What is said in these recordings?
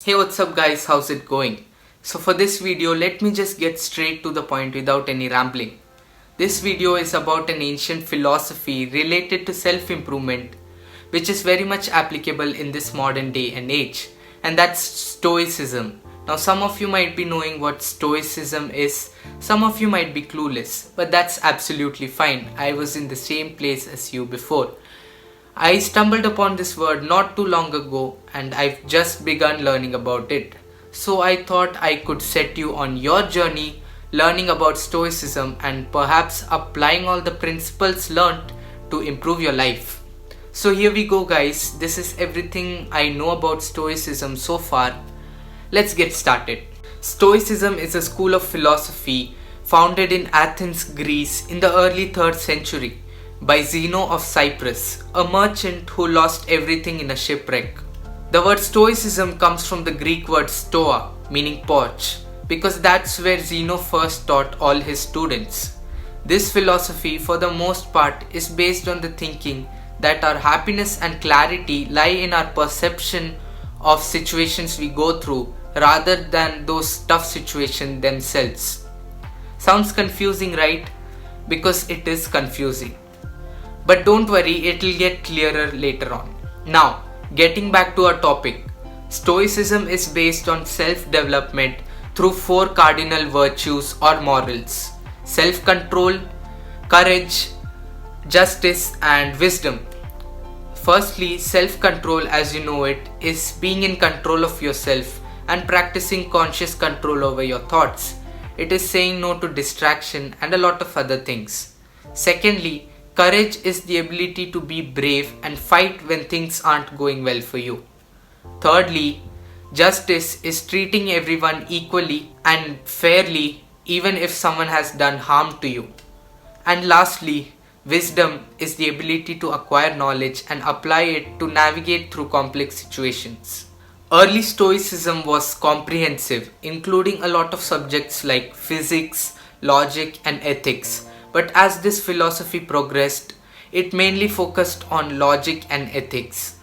Hey, what's up guys, how's it going? So for this video, let me just get straight to the point without any rambling. This video is about an ancient philosophy related to self-improvement, which is very much applicable in this modern day and age, and that's Stoicism. Now some of you might be knowing what Stoicism is, some of you might be clueless, but that's absolutely fine. I was in the same place as you before. I stumbled upon this word not too long ago and I've just begun learning about it. So I thought I could set you on your journey learning about Stoicism and perhaps applying all the principles learned to improve your life. So here we go guys, this is everything I know about Stoicism so far. Let's get started. Stoicism is a school of philosophy founded in Athens, Greece in the early 3rd century. By Zeno of Cyprus, a merchant who lost everything in a shipwreck. The word Stoicism comes from the Greek word stoa, meaning porch, because that's where Zeno first taught all his students. This philosophy, for the most part, is based on the thinking that our happiness and clarity lie in our perception of situations we go through rather than those tough situations themselves. Sounds confusing, right? Because it is confusing. But don't worry, it'll get clearer later on. Now, getting back to our topic. Stoicism is based on self-development through 4 cardinal virtues or morals: self-control, courage, justice, and wisdom. Firstly, self-control, as you know it, is being in control of yourself and practicing conscious control over your thoughts. It is saying no to distraction and a lot of other things. Secondly, courage is the ability to be brave and fight when things aren't going well for you. Thirdly, justice is treating everyone equally and fairly even if someone has done harm to you. And lastly, wisdom is the ability to acquire knowledge and apply it to navigate through complex situations. Early Stoicism was comprehensive, including a lot of subjects like physics, logic, and ethics. But as this philosophy progressed, it mainly focused on logic and ethics.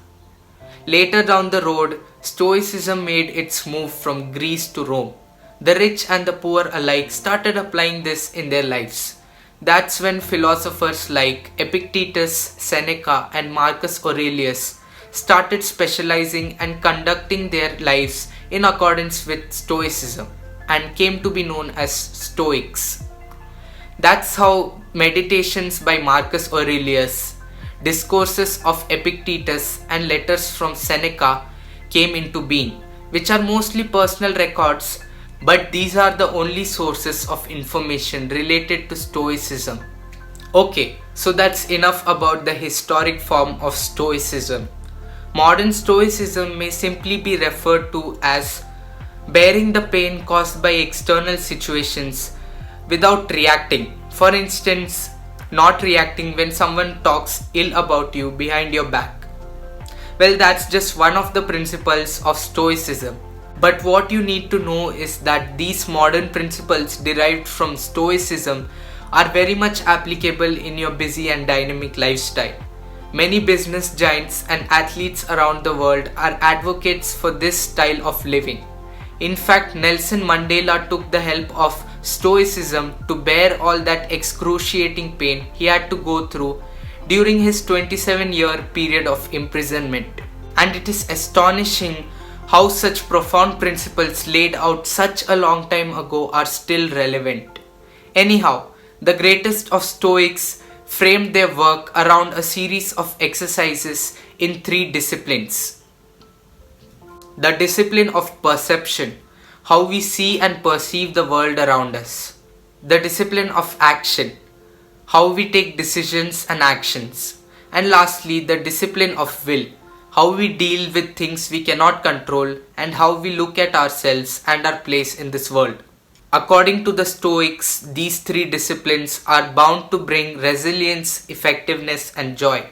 Later down the road, Stoicism made its move from Greece to Rome. The rich and the poor alike started applying this in their lives. That's when philosophers like Epictetus, Seneca, and Marcus Aurelius started specializing and conducting their lives in accordance with Stoicism and came to be known as Stoics. That's how Meditations by Marcus Aurelius, Discourses of Epictetus, and Letters from Seneca came into being, which are mostly personal records, but these are the only sources of information related to Stoicism. Okay, so that's enough about the historic form of Stoicism. Modern Stoicism may simply be referred to as bearing the pain caused by external situations without reacting. For instance, not reacting when someone talks ill about you behind your back. Well, that's just one of the principles of Stoicism. But what you need to know is that these modern principles derived from Stoicism are very much applicable in your busy and dynamic lifestyle. Many business giants and athletes around the world are advocates for this style of living. In fact, Nelson Mandela took the help of Stoicism to bear all that excruciating pain he had to go through during his 27-year period of imprisonment. And it is astonishing how such profound principles laid out such a long time ago are still relevant. Anyhow, the greatest of Stoics framed their work around a series of exercises in 3 disciplines. The discipline of perception, how we see and perceive the world around us. The discipline of action, how we take decisions and actions. And lastly, the discipline of will, how we deal with things we cannot control and how we look at ourselves and our place in this world. According to the Stoics, these 3 disciplines are bound to bring resilience, effectiveness, and joy.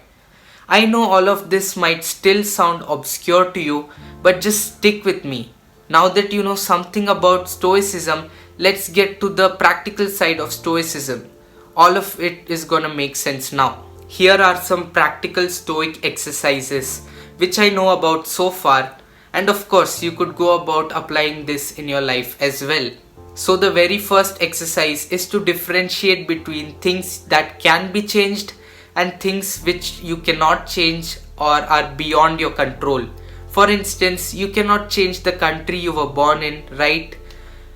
I know all of this might still sound obscure to you, but just stick with me. Now that you know something about Stoicism, let's get to the practical side of Stoicism. All of it is gonna make sense now. Here are some practical Stoic exercises which I know about so far, And of course, you could go about applying this in your life as well. So the very first exercise is to differentiate between things that can be changed and things which you cannot change or are beyond your control. For instance, you cannot change the country you were born in, right?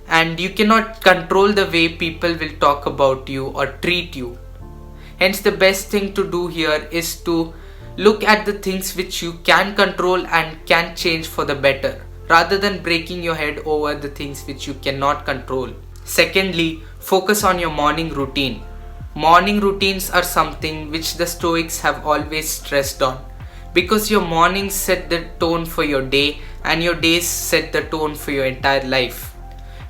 And you cannot control the way people will talk about you or treat you. Hence, the best thing to do here is to look at the things which you can control and can change for the better, rather than breaking your head over the things which you cannot control. Secondly, focus on your morning routine. Morning routines are something which the Stoics have always stressed on, because your mornings set the tone for your day and your days set the tone for your entire life.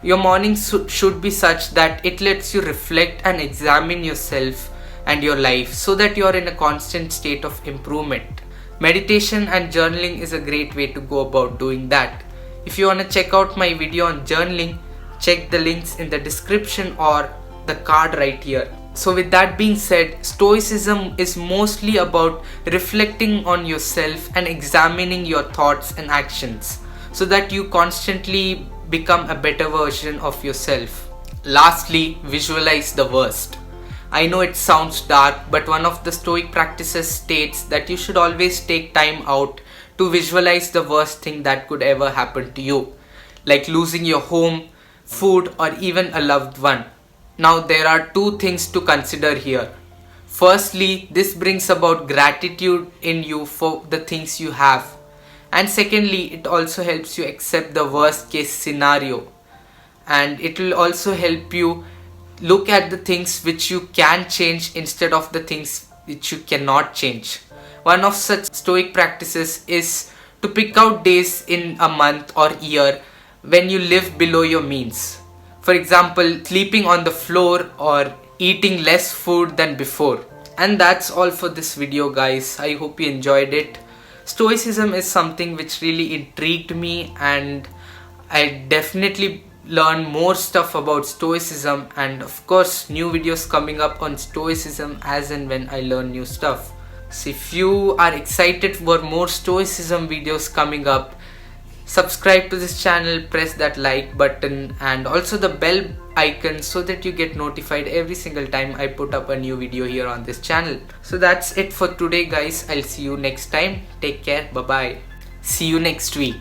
Your mornings should be such that it lets you reflect and examine yourself and your life so that you are in a constant state of improvement. Meditation and journaling is a great way to go about doing that. If you want to check out my video on journaling, check the links in the description or the card right here. So with that being said, Stoicism is mostly about reflecting on yourself and examining your thoughts and actions so that you constantly become a better version of yourself. Lastly, visualize the worst. I know it sounds dark, but one of the Stoic practices states that you should always take time out to visualize the worst thing that could ever happen to you, like losing your home, food, or even a loved one. Now there are two things to consider here. Firstly, this brings about gratitude in you for the things you have. And secondly, it also helps you accept the worst case scenario. And it will also help you look at the things which you can change instead of the things which you cannot change. One of such Stoic practices is to pick out days in a month or year when you live below your means. For example, sleeping on the floor or eating less food than before. And that's all for this video, guys. I hope you enjoyed it. Stoicism is something which really intrigued me, and I definitely learn more stuff about Stoicism, and of course new videos coming up on Stoicism as and when I learn new stuff. So if you are excited for more Stoicism videos coming up, subscribe to this channel, press that like button and also the bell icon so that you get notified every single time I put up a new video here on this channel. So that's it for today, guys. I'll see you next time. Take care. Bye bye. See you next week.